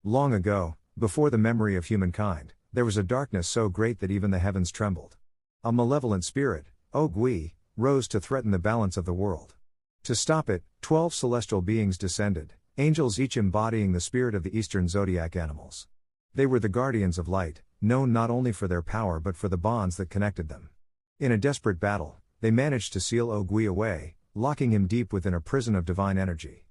Long ago, before the memory of humankind, there was a darkness so great that even the heavens trembled. A malevolent spirit, Ogui, rose to threaten the balance of the world. To stop it, 12 celestial beings descended, angels each embodying the spirit of the eastern zodiac animals. They were the guardians of light, known not only for their power but for the bonds that connected them. In a desperate battle, they managed to seal Ogui away, locking him deep within a prison of divine energy.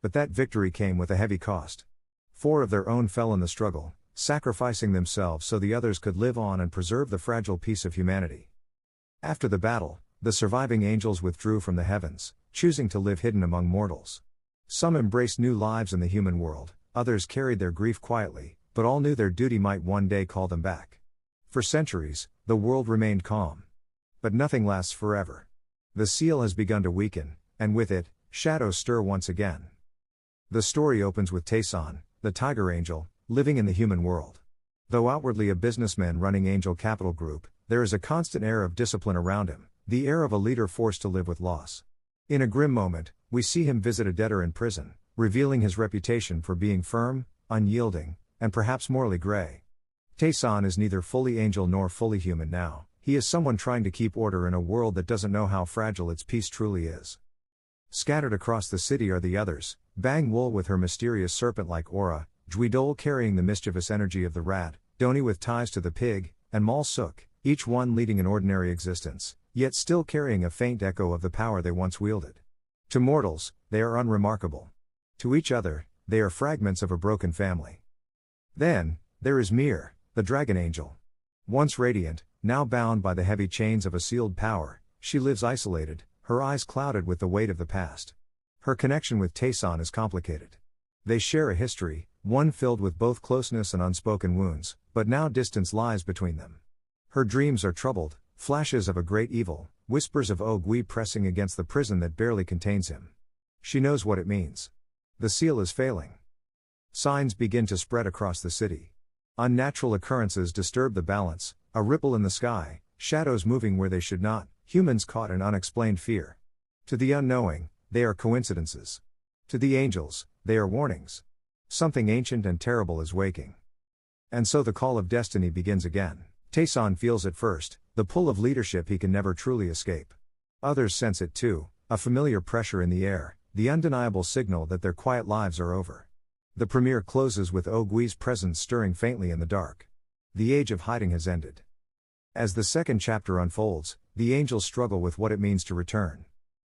But that victory came with a heavy cost. 4 of their own fell in the struggle, sacrificing themselves so the others could live on and preserve the fragile peace of humanity. After the battle, the surviving angels withdrew from the heavens, choosing to live hidden among mortals. Some embraced new lives in the human world, others carried their grief quietly, but all knew their duty might one day call them back. For centuries, the world remained calm. But nothing lasts forever. The seal has begun to weaken, and with it, shadows stir once again. The story opens with Tayson, the tiger angel, living in the human world. Though outwardly a businessman running Angel Capital Group, there is a constant air of discipline around him, the air of a leader forced to live with loss. In a grim moment, we see him visit a debtor in prison, revealing his reputation for being firm, unyielding, and perhaps morally gray. Tayson is neither fully angel nor fully human now. He is someone trying to keep order in a world that doesn't know how fragile its peace truly is. Scattered across the city are the others, Bang Wool with her mysterious serpent-like aura, Dweedole carrying the mischievous energy of the rat, Doni with ties to the pig, and Mal Suk, each one leading an ordinary existence, yet still carrying a faint echo of the power they once wielded. To mortals, they are unremarkable. To each other, they are fragments of a broken family. Then, there is Mir, the dragon angel. Once radiant, now bound by the heavy chains of a sealed power, she lives isolated, her eyes clouded with the weight of the past. Her connection with Tayson is complicated. They share a history, one filled with both closeness and unspoken wounds, but now distance lies between them. Her dreams are troubled, flashes of a great evil, whispers of Ogui pressing against the prison that barely contains him. She knows what it means. The seal is failing. Signs begin to spread across the city. Unnatural occurrences disturb the balance, a ripple in the sky, shadows moving where they should not, humans caught in unexplained fear. To the unknowing, they are coincidences. To the angels, they are warnings. Something ancient and terrible is waking. And so the call of destiny begins again. Tayson feels it first, the pull of leadership he can never truly escape. Others sense it too, a familiar pressure in the air, the undeniable signal that their quiet lives are over. The premiere closes with Ogui's presence stirring faintly in the dark. The age of hiding has ended. As the second chapter unfolds, the angels struggle with what it means to return.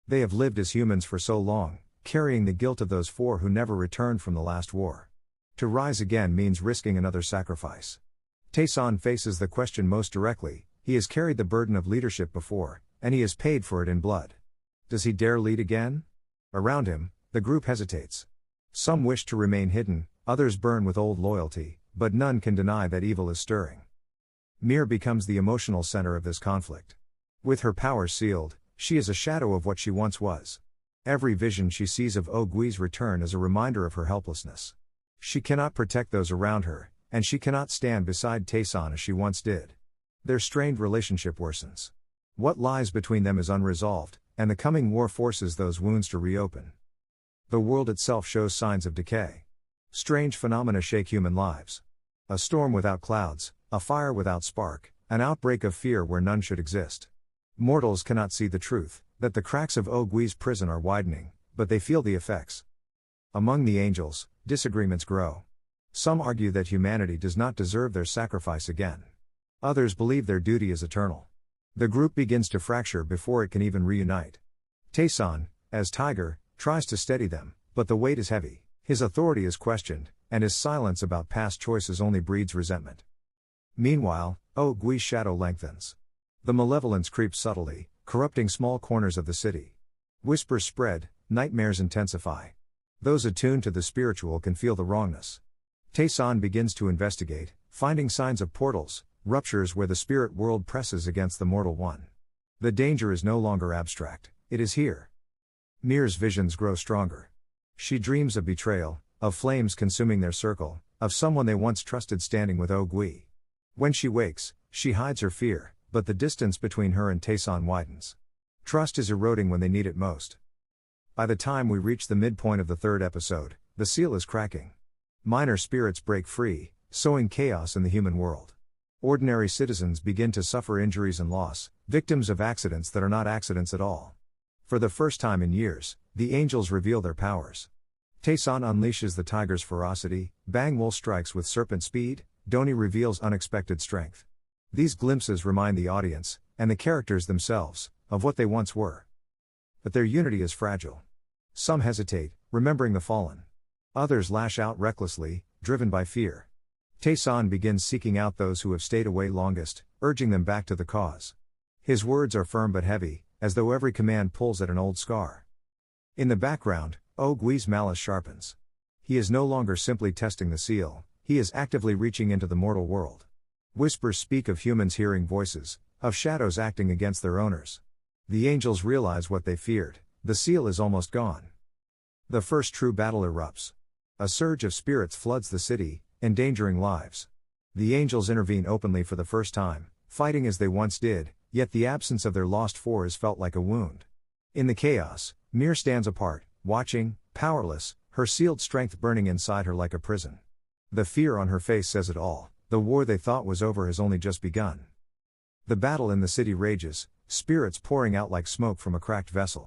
They have lived as humans for so long, carrying the guilt of those 4 who never returned from the last war. To rise again means risking another sacrifice. Tayson faces the question most directly. He has carried the burden of leadership before, and he has paid for it in blood. Does he dare lead again? Around him, the group hesitates. Some wish to remain hidden, others burn with old loyalty, but none can deny that evil is stirring. Mir becomes the emotional center of this conflict. With her power sealed, she is a shadow of what she once was. Every vision she sees of Ogui's return is a reminder of her helplessness. She cannot protect those around her, and she cannot stand beside Tayson as she once did. Their strained relationship worsens. What lies between them is unresolved, and the coming war forces those wounds to reopen. The world itself shows signs of decay. Strange phenomena shake human lives. A storm without clouds, a fire without spark, an outbreak of fear where none should exist. Mortals cannot see the truth, that the cracks of Ogui's prison are widening, but they feel the effects. Among the angels, disagreements grow. Some argue that humanity does not deserve their sacrifice again. Others believe their duty is eternal. The group begins to fracture before it can even reunite. Tayson, as Tiger, tries to steady them, but the weight is heavy, his authority is questioned, and his silence about past choices only breeds resentment. Meanwhile, Ogui's shadow lengthens. The malevolence creeps subtly, corrupting small corners of the city. Whispers spread, nightmares intensify. Those attuned to the spiritual can feel the wrongness. Tayson begins to investigate, finding signs of portals, ruptures where the spirit world presses against the mortal one. The danger is no longer abstract, it is here. Mir's visions grow stronger. She dreams of betrayal, of flames consuming their circle, of someone they once trusted standing with Ogui. When she wakes, she hides her fear, but the distance between her and Tayson widens. Trust is eroding when they need it most. By the time we reach the midpoint of the 3rd episode, the seal is cracking. Minor spirits break free, sowing chaos in the human world. Ordinary citizens begin to suffer injuries and loss, victims of accidents that are not accidents at all. For the first time in years, the angels reveal their powers. Tayson unleashes the tiger's ferocity, Bang Wolf strikes with serpent speed, Doni reveals unexpected strength. These glimpses remind the audience, and the characters themselves, of what they once were. But their unity is fragile. Some hesitate, remembering the fallen. Others lash out recklessly, driven by fear. Tayson begins seeking out those who have stayed away longest, urging them back to the cause. His words are firm but heavy, as though every command pulls at an old scar. In the background, Gui's malice sharpens. He is no longer simply testing the seal, he is actively reaching into the mortal world. Whispers speak of humans hearing voices, of shadows acting against their owners. The angels realize what they feared, the seal is almost gone. The first true battle erupts. A surge of spirits floods the city, endangering lives. The angels intervene openly for the first time, fighting as they once did, yet the absence of their lost foe is felt like a wound. In the chaos, Mir stands apart, watching, powerless, her sealed strength burning inside her like a prison. The fear on her face says it all, the war they thought was over has only just begun. The battle in the city rages, spirits pouring out like smoke from a cracked vessel.